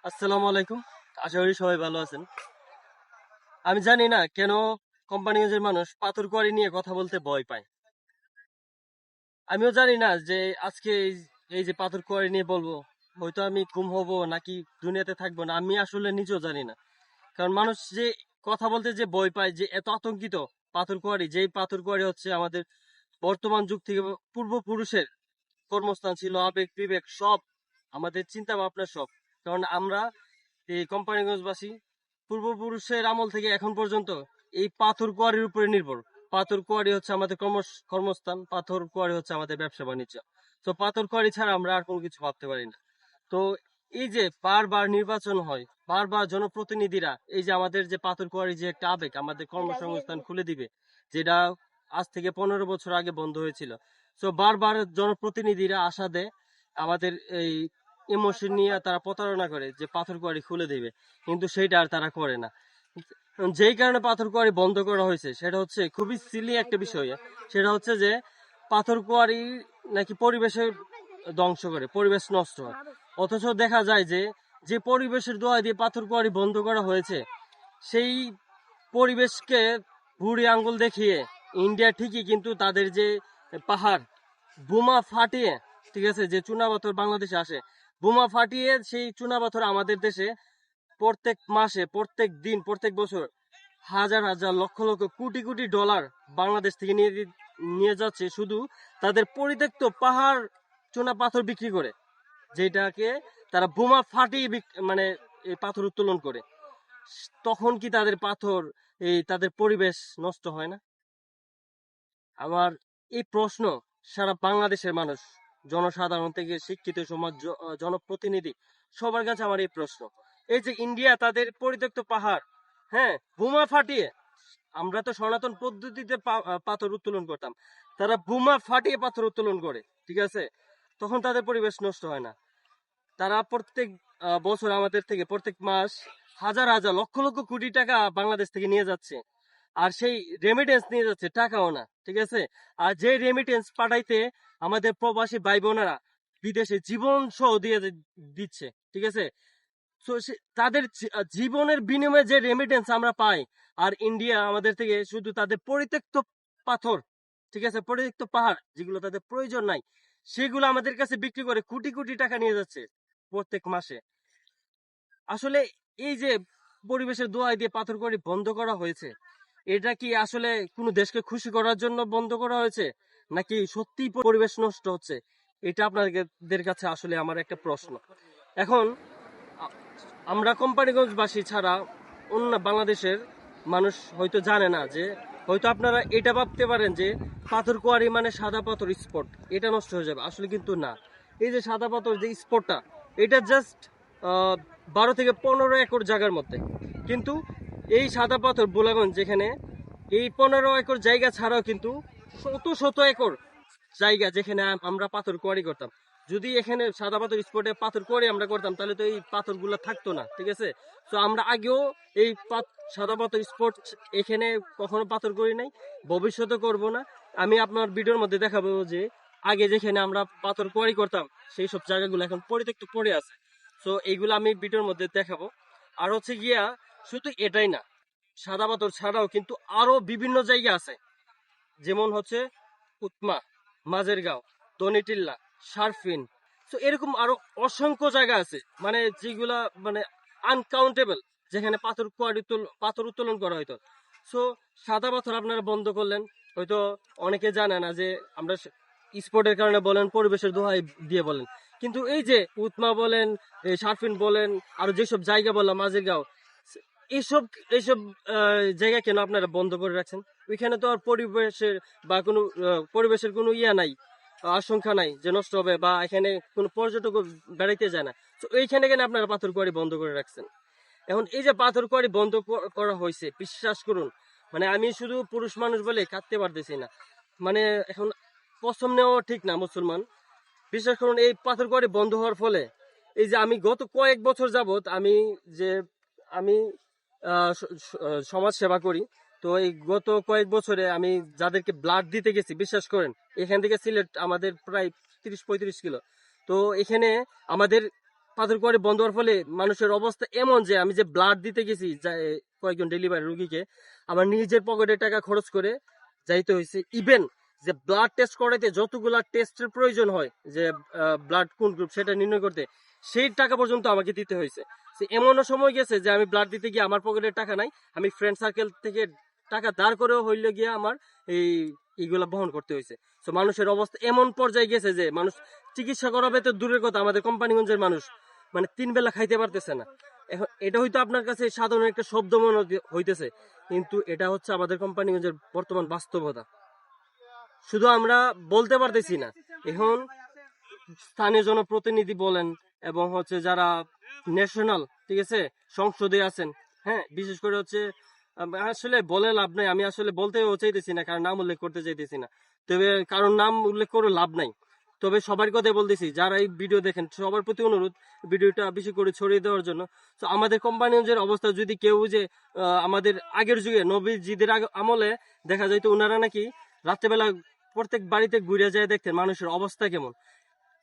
আসসালামু আলাইকুম। আশা করি সবাই ভালো আছেন। আমি জানি না কেন কোম্পানিগঞ্জের মানুষ পাথর কোয়ারি নিয়ে কথা বলতে ভয় পায়। আমিও জানি না যে আজকে এই যে পাথর কোয়ারি নিয়ে বলবো, হয়তো আমি গুম হব নাকি দুনিয়াতে থাকবো না, আমি আসলে নিজেও জানি না। কারণ মানুষ যে কথা বলতে যে ভয় পায়, যে এত আতঙ্কিত, পাথর কোয়ারি, যেই পাথর কোয়ারি হচ্ছে আমাদের বর্তমান যুগ থেকে পূর্বপুরুষের কর্মস্থান ছিল, আবেগ বিবেক সব, আমাদের চিন্তা ভাবনা সব। কারণ আমরা এই কোম্পানিগঞ্জবাসী পূর্বপুরুষের আমল থেকে এখন পর্যন্ত এই পাথর কোয়ারির উপরে নির্ভর। পাথর কোয়ারি হচ্ছে আমাদের কর্মস্থান, পাথর কোয়ারি হচ্ছে আমাদের ব্যবসা বাণিজ্য। তো পাথর কোয়ারি ছাড়া আমরা আর কোনো কিছু ভাবতে পারি না। তো এই যে বারবার নির্বাচন হয়, বারবার জনপ্রতিনিধিরা এই যে আমাদের যে পাথর কোয়ারি যে একটা আবেগ, আমাদের কর্মসংস্থান খুলে দিবে, যেটা আজ থেকে 15 বছর আগে বন্ধ হয়েছিল। তো বারবার জনপ্রতিনিধিরা আশা দেয়, আমাদের এই ইমোশন নিয়ে তারা প্রতারণা করে যে পাথর কোয়ারি খুলে দিবে, কিন্তু সেইটা আর তারা করে না। যেই কারণে পাথর কোয়ারি বন্ধ করা হয়েছে সেটা হচ্ছে খুবই সিলি একটা বিষয়। সেটা হচ্ছে যে পাথর কোয়ারি নাকি পরিবেশের ধ্বংস করে, পরিবেশ নষ্ট হয়। অথচ দেখা যায় যে যে পরিবেশের দোহাই দিয়ে পাথর কোয়ারি বন্ধ করা হয়েছে, সেই পরিবেশকে বুড়ি আঙ্গুল দেখিয়ে ইন্ডিয়া ঠিকই কিন্তু তাদের যে পাহাড় বোমা ফাটিয়ে, ঠিক আছে, যে চুনাপাথর বাংলাদেশে আসে, বোমা ফাটিয়ে সেই চুনাপাথর আমাদের দেশে প্রত্যেক মাসে, প্রত্যেক দিন, প্রত্যেক বছর হাজার হাজার লক্ষ লক্ষ কোটি কোটি ডলার বাংলাদেশ থেকে নিয়ে যাচ্ছে শুধু তাদের পরিত্যক্ত পাহাড় চুনা পাথর বিক্রি করে, যেটাকে তারা বোমা ফাটিয়ে মানে এই পাথর উত্তোলন করে। তখন কি তাদের পাথর, এই তাদের পরিবেশ নষ্ট হয় না? আমার এই প্রশ্ন সারা বাংলাদেশের মানুষ, জনসাধারণ থেকে শিক্ষিত সমাজ, জনপ্রতিনিধি, সবার কাছে আমার এই প্রশ্ন। এই যে ইন্ডিয়া তাদের পরিত্যক্ত পাহাড়, হ্যাঁ, বোমা ফাটিয়ে, আমরা তো সনাতন পদ্ধতিতে পাথর উত্তোলন করতাম, তারা বোমা ফাটিয়ে পাথর উত্তোলন করে, ঠিক আছে, তখন তাদের পরিবেশ নষ্ট হয় না। তারা প্রত্যেক বছর আমাদের থেকে প্রত্যেক মাস হাজার হাজার লক্ষ লক্ষ কোটি টাকা বাংলাদেশ থেকে নিয়ে যাচ্ছে, আর সেই রেমিটেন্স নিয়ে যাচ্ছে, টাকাও না, ঠিক আছে। আর যে রেমিটেন্স পাঠাইতে আমাদের প্রবাসী ভাই বোনেরা বিদেশে জীবন সহ দিয়ে দিচ্ছে, ঠিক আছে। তো তাদের জীবনের বিনিময়ে যে রেমিটেন্স আমরা পাই, আর ইন্ডিয়া আমাদের থেকে শুধু তাদের পরিত্যক্ত পাথর, ঠিক আছে, পরিত্যক্ত পাহাড় যেগুলো তাদের প্রয়োজন নাই, সেগুলো আমাদের কাছে বিক্রি করে কোটি কোটি টাকা নিয়ে যাচ্ছে প্রত্যেক মাসে। আসলে এই যে পরিবেশের দোহাই দিয়ে পাথর কোয়ারি বন্ধ করা হয়েছে, এটা কি আসলে কোনো দেশকে খুশি করার জন্য বন্ধ করা হয়েছে, নাকি সত্যি পরিবেশ নষ্ট হচ্ছে? এটা আপনাদের কাছে আসলে আমার একটা প্রশ্ন। এখন আমরা কোম্পানিগঞ্জবাসী ছাড়া অন্য বাংলাদেশের মানুষ হয়তো জানে না যে, হয়তো আপনারা এটা ভাবতে পারেন যে পাথর কোয়ারি মানে সাদা পাথর স্পট, এটা নষ্ট হয়ে যাবে, আসলে কিন্তু না। এই যে সাদা পাথর যে স্পটটা, এটা জাস্ট 12 থেকে 15 একর জায়গার মধ্যে, কিন্তু এই সাদা পাথর বোলাগঞ্জ যেখানে, এই 15 একর জায়গা ছাড়াও কিন্তু শত শত একর জায়গা যেখানে আমরা পাথর কোয়ারি করতাম। যদি এখানে সাদা পাথর স্পটে পাথর কোয়ারি আমরা করতাম, তাহলে তো এই পাথরগুলো থাকতো না, ঠিক আছে। তো আমরা আগেও এই সাদা পাথর স্পট এখানে কখনো পাথর করি নাই, ভবিষ্যতে করব না। আমি আপনার ভিডিওর মধ্যে দেখাবো যে আগে যেখানে আমরা পাথর কোয়ারি করতাম সেই সব জায়গাগুলো এখন পরিত্যক্ত পড়ে আছে। তো এইগুলো আমি ভিডিওর মধ্যে দেখাবো। আর হচ্ছে গিয়া শুধু এটাই না, সাদা পাথর ছাড়াও কিন্তু আরো বিভিন্ন জায়গা আছে, যেমন হচ্ছে উৎমা, মাঝেরগাঁও, দনিটিল্লা, শারফিন। তো এরকম আরো অসংখ্য জায়গা আছে, মানে যেগুলা মানে আনকাউন্টেবল, যেখানে পাথর উত্তোলন করা হইতো। সো সাদা পাথর আপনারা বন্ধ করলেন, হয়তো অনেকে জানে না যে আমরা স্পোর্টের কারণে বলেন, পরিবেশের দোহাই দিয়ে বলেন, কিন্তু এই যে উৎমা বলেন, শারফিন বলেন, আর যেসব জায়গা বললাম, মাঝেরগাঁও, এইসব এইসব জায়গা কেন আপনারা বন্ধ করে রাখছেন? ওইখানে তো আর পরিবেশের বা কোনো পরিবেশের কোনো ইয়া নাই, আশঙ্কা নাই যে নষ্ট হবে, বা এখানে কোনো পর্যটক বেড়াইতে যায় না। তো এইখানে কেন আপনারা পাথর কোয়ারি বন্ধ করে রাখছেন? এখন এই যে পাথর কোয়ারি বন্ধ করা হয়েছে, বিশ্বাস করুন, মানে আমি শুধু পুরুষ মানুষ বলে কাঁদতে পারতেছি না। মানে এখন কসম নেওয়া ঠিক না মুসলমান, বিশ্বাস করুন, এই পাথর কোয়ারি বন্ধ হওয়ার ফলে এই যে আমি গত কয়েক বছর যাবত যে আমি সমাজ সেবা করি, তো এই গত কয়েক বছরে আমি যাদেরকে ব্লাড দিতে গেছি, বিশ্বাস করেন, এখান থেকে সিলেট আমাদের প্রায় 30-35 কিলো। তো এখানে আমাদের পাথর কোয়ারি বন্ধ হওয়ার ফলে মানুষের অবস্থা এমন যে আমি যে ব্লাড দিতে গেছি কয়েকজন ডেলিভারি রোগীকে আমার নিজের পকেটে টাকা খরচ করে যাইতে হয়েছে। ইভেন যে ব্লাড টেস্ট করাইতে যতগুলা টেস্টের প্রয়োজন হয়, যে ব্লাড কোন গ্রুপ সেটা নির্ণয় করতে, সেই টাকা পর্যন্ত আমাকে দিতে হয়েছে। এমনও সময় গেছে যে আমি ব্লাড দিতে গিয়ে আমার পকেটে টাকা নাই, আমি ফ্রেন্ড সার্কেল থেকে টাকা ধার করেও হইলে গিয়ে আমার এইগুলা বহন করতে হয়েছে। তো মানুষের অবস্থা এমন পর্যায়ে গেছে যে মানুষ চিকিৎসা করাবে তো দূরের কথা, আমাদের কোম্পানিগঞ্জের মানুষ মানে 3 বেলা খাইতে পারতেছে না। এখন এটা হয়তো আপনার কাছে সাধারণ একটা শব্দ মনে হইতেছে, কিন্তু এটা হচ্ছে আমাদের কোম্পানিগঞ্জের বর্তমান বাস্তবতা। শুধু আমরা বলতে পারতেছি না, এখন স্থানীয় জনপ্রতিনিধি বলেন এবং হচ্ছে যারা ন্যাশনাল, ঠিক আছে, সংসদে আছেন, হ্যাঁ, বিশেষ করে হচ্ছে আসলে বলে লাভ নাই, আমি আসলে বলতেও চাইতেছি না, কারণ নাম উল্লেখ করতে চাইতেছি না, তবে কারণ নাম উল্লেখ করে লাভ নাই। তবে সবার কথাই বলতেছি, যারা এই ভিডিও দেখেন সবার প্রতি অনুরোধ ভিডিওটা বেশি করে ছড়িয়ে দেওয়ার জন্য। তো আমাদের কোম্পানিগঞ্জের অবস্থা যদি কেউ যে আমাদের আগের যুগে নবীজিদের আমলে দেখা যায় তো ওনারা নাকি রাত্রেবেলা প্রত্যেক বাড়িতে ঘুরে যায় দেখতেন মানুষের অবস্থা কেমন।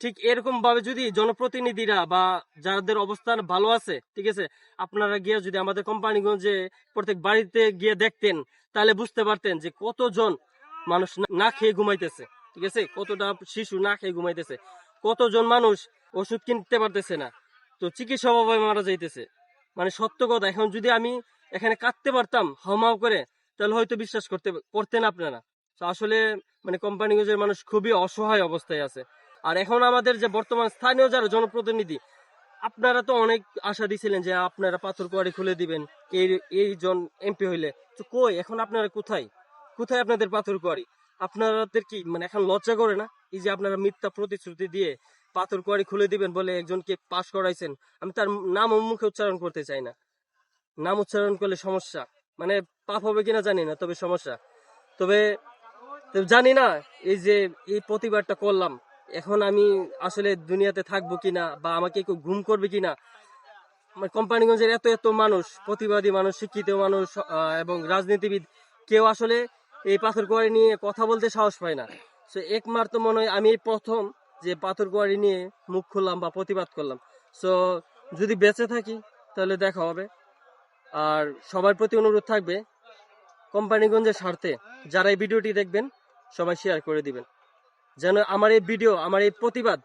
ঠিক এরকম ভাবে যদি জনপ্রতিনিধিরা বা যাদের অবস্থান ভালো আছে, ঠিক আছে, আপনারা গিয়ে যদি আমাদের কোম্পানিগঞ্জে প্রত্যেক বাড়িতে গিয়ে দেখতেন, তাহলে বুঝতে পারতেন যে কতজন মানুষ না খেয়ে ঘুমাইতেছে, ঠিক আছে, কতটা শিশু না খেয়ে ঘুমাইতেছে, কতজন মানুষ ওষুধ কিনতে পারতেছে না, তো চিকিৎসা অভাবে মারা যাইতেছে। মানে সত্য কথা, এখন যদি আমি এখানে কাঁদতে পারতাম হাউমাউ করে, তাহলে হয়তো বিশ্বাস করতেন আপনারা। তো আসলে মানে কোম্পানিগঞ্জের মানুষ খুবই অসহায় অবস্থায় আছে। আর এখন আমাদের যে বর্তমান স্থানীয় যারা জনপ্রতিনিধি, আপনারা তো অনেক আশা দিছিলেন যে আপনারা পাথর কোয়ারি খুলে দিবেন এই জন এমপি হইলে, তো কই এখন আপনারা কোথায় কোথায় আপনাদের পাথর কোয়ারি? আপনাদের কি মানে এখন লজ্জা করে না? এই যে আপনারা মিথ্যা প্রতিশ্রুতি দিয়ে পাথর কোয়ারি খুলে দিবেন বলে একজনকে পাশ করাইছেন, আমি তার নাম মুখে উচ্চারণ করতে চাই না, নাম উচ্চারণ করলে সমস্যা, মানে পাপ হবে কিনা জানি না, তবে সমস্যা। তবে জানি না এই যে এই প্রতিবাদটা করলাম, এখন আমি আসলে দুনিয়াতে থাকবো কিনা বা আমাকে কেউ ঘুম করবে কিনা। আমার কোম্পানিগঞ্জের এত এত মানুষ, প্রতিবাদী মানুষ, শিক্ষিত মানুষ এবং রাজনীতিবিদ, কেউ আসলে এই পাথর কোয়ারি নিয়ে কথা বলতে সাহস পায় না। সো একমাত্র মনে হয় আমি এই প্রথম যে পাথর কোয়ারি নিয়ে মুখ খুললাম বা প্রতিবাদ করলাম। সো যদি বেঁচে থাকি তাহলে দেখা হবে। আর সবার প্রতি অনুরোধ থাকবে কোম্পানিগঞ্জের স্বার্থে যারা এই ভিডিওটি দেখবেন সবাই শেয়ার করে দিবেন, যেন আমার এই ভিডিও, আমার এই প্রতিবাদ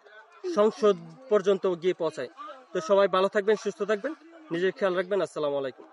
সংসদ পর্যন্ত গিয়ে পৌঁছায়। তো সবাই ভালো থাকবেন, সুস্থ থাকবেন, নিজের খেয়াল রাখবেন। আসসালামু আলাইকুম।